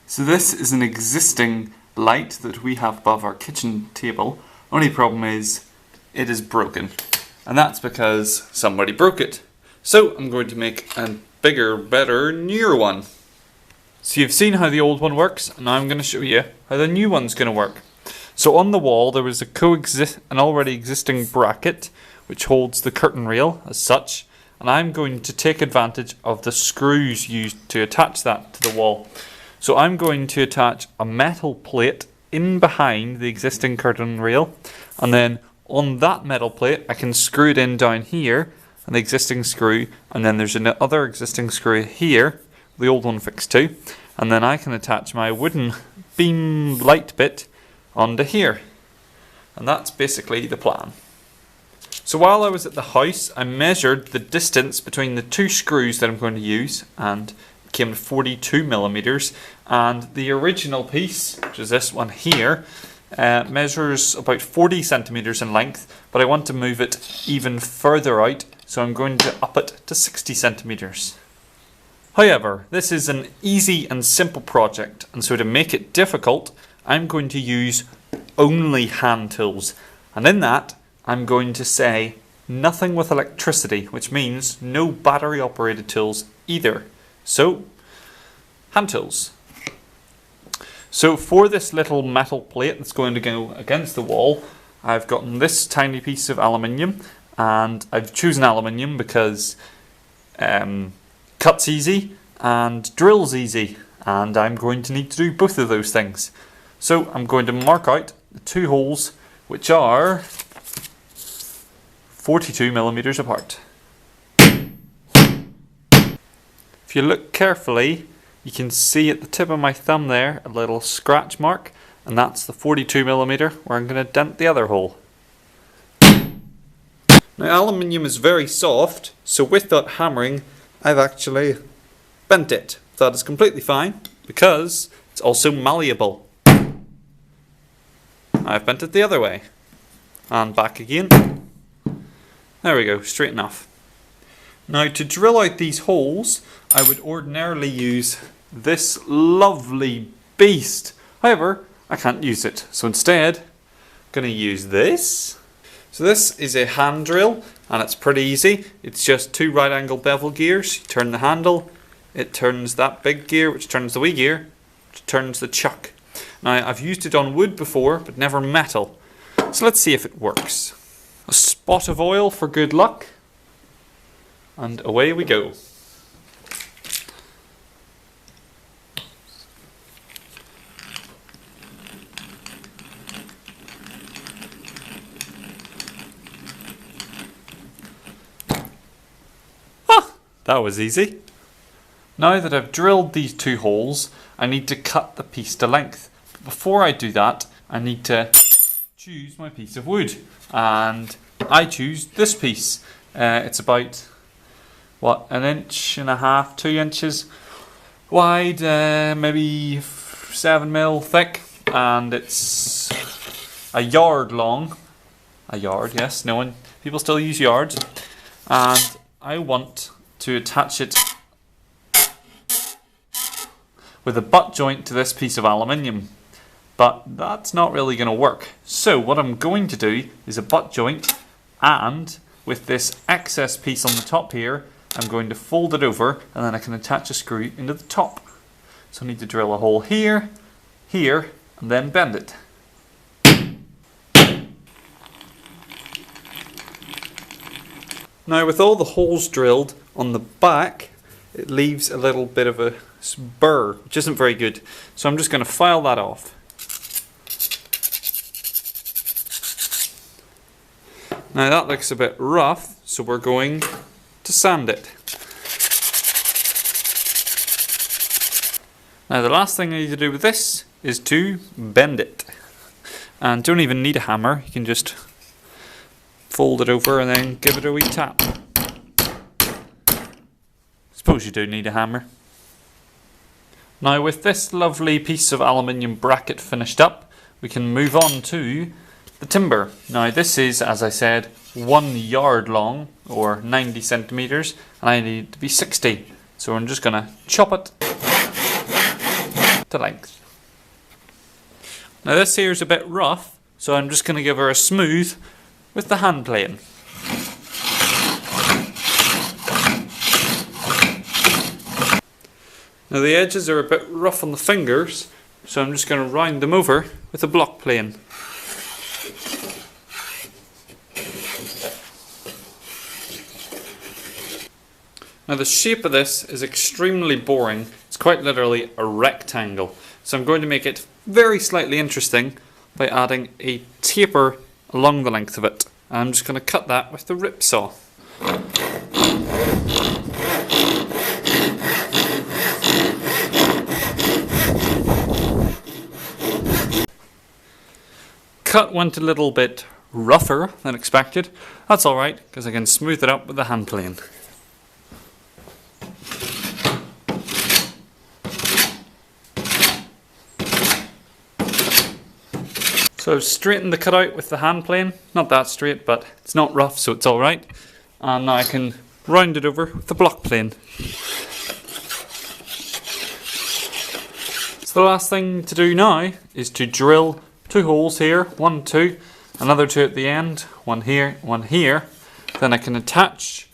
So this is an existing light that we have above our kitchen table. Only problem is it is broken. And that's because somebody broke it. So I'm going to make a bigger, better, newer one. So you've seen how the old one works, and now I'm going to show you how the new one's going to work. So on the wall there was an already existing bracket which holds the curtain rail as such, and I'm going to take advantage of the screws used to attach that to the wall. So I'm going to attach a metal plate in behind the existing curtain rail, and then on that metal plate I can screw it in down here, and the existing screw, and then there's another existing screw here, the old one fixed to, and then I can attach my wooden beam light bit onto here. And that's basically the plan. So while I was at the house, I measured the distance between the two screws that I'm going to use, and it came to 42 millimeters. And the original piece, which is this one here, measures about 40 centimeters in length, but I want to move it even further out, so I'm going to up it to 60 centimeters. However, this is an easy and simple project, and so to make it difficult, I'm going to use only hand tools, and in that I'm going to say nothing with electricity, which means no battery operated tools either. So, hand tools. So for this little metal plate that's going to go against the wall, I've gotten this tiny piece of aluminium, and I've chosen aluminium because cuts easy and drills easy, and I'm going to need to do both of those things. So I'm going to mark out the two holes, which are 42 millimeters apart. If you look carefully, you can see at the tip of my thumb there a little scratch mark, and that's the 42 millimeter where I'm going to dent the other hole. Now aluminium is very soft, so with that hammering I've actually bent it. That is completely fine because it's also malleable. I've bent it the other way and back again. There we go, straight enough. Now to drill out these holes I would ordinarily use this lovely beast. However, I can't use it, so instead I'm going to use this. So this is a hand drill, and it's pretty easy. It's just two right angle bevel gears. You turn the handle, it turns that big gear, which turns the wee gear, which turns the chuck. Now I've used it on wood before, but never metal. So let's see if it works. A spot of oil for good luck, and away we go. That was easy. Now that I've drilled these two holes, I need to cut the piece to length. But before I do that, I need to choose my piece of wood. And I choose this piece. It's about, what, 1.5 inches, 2 inches wide, maybe 7 mil thick. And it's a yard long. A yard, yes, people still use yards. And I want to attach it with a butt joint to this piece of aluminium, but that's not really going to work. So what I'm going to do is a butt joint, and with this excess piece on the top here I'm going to fold it over, and then I can attach a screw into the top. So I need to drill a hole here, here, and then bend it. Now with all the holes drilled on the back, it leaves a little bit of a spur, which isn't very good. So I'm just going to file that off. Now that looks a bit rough, so we're going to sand it. Now the last thing I need to do with this is to bend it. And don't even need a hammer, you can just fold it over and then give it a wee tap. Suppose you do need a hammer. Now with this lovely piece of aluminium bracket finished up, we can move on to the timber. Now this is, as I said, 1 yard long, or 90 centimeters, and I need it to be 60. So I'm just going to chop it to length. Now this here is a bit rough, so I'm just going to give her a smooth with the hand plane. Now the edges are a bit rough on the fingers, so I'm just going to round them over with a block plane. Now the shape of this is extremely boring. It's quite literally a rectangle. So I'm going to make it very slightly interesting by adding a taper along the length of it. I'm just going to cut that with the rip saw. Cut went a little bit rougher than expected. That's alright, because I can smooth it up with the hand plane. So I've straightened the cutout with the hand plane. Not that straight, but it's not rough, so it's alright. And now I can round it over with the block plane. So the last thing to do now is to drill 2 holes here, 1, 2, another 2 at the end, 1 here, 1 here. Then I can attach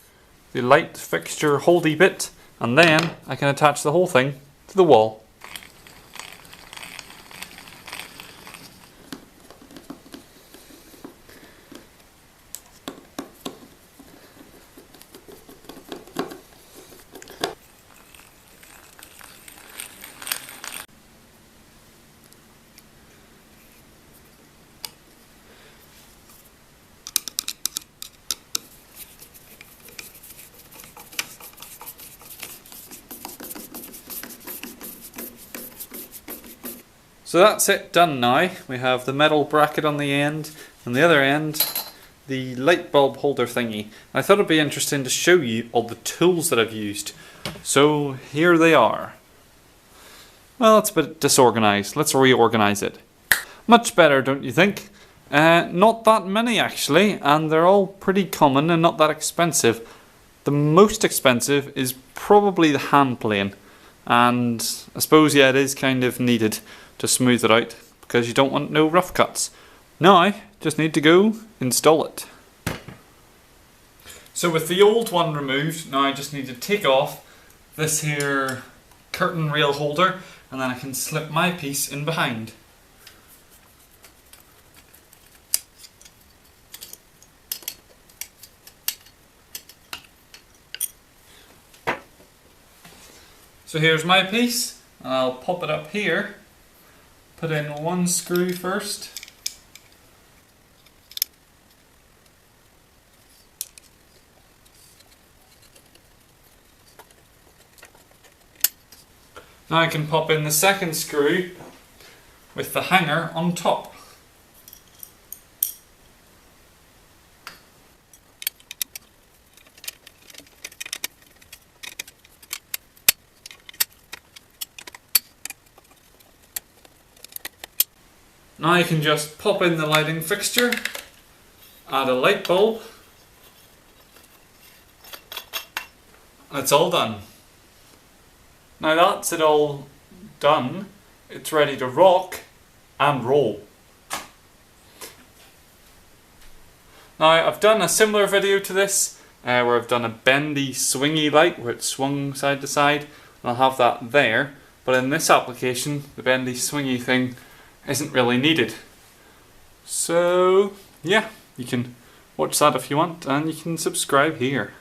the light fixture holdy bit, and then I can attach the whole thing to the wall. So that's it done now. We have the metal bracket on the end, and the other end, the light bulb holder thingy. I thought it'd be interesting to show you all the tools that I've used. So here they are. Well, it's a bit disorganized. Let's reorganize it. Much better, don't you think? Not that many actually, and they're all pretty common and not that expensive. The most expensive is probably the hand plane, and I suppose, yeah, it is kind of needed to smooth it out because you don't want no rough cuts. Now, just need to go install it. So with the old one removed, now I just need to take off this here curtain rail holder, and then I can slip my piece in behind. So here's my piece, and I'll pop it up here. Put in 1 screw first. Now I can pop in the second screw with the hanger on top. Now I can just pop in the lighting fixture, add a light bulb, and it's all done. Now that's it all done, it's ready to rock and roll. Now I've done a similar video to this where I've done a bendy swingy light where it swung side to side, and I'll have that there, but in this application the bendy swingy thing isn't really needed. So yeah, you can watch that if you want, and you can subscribe here.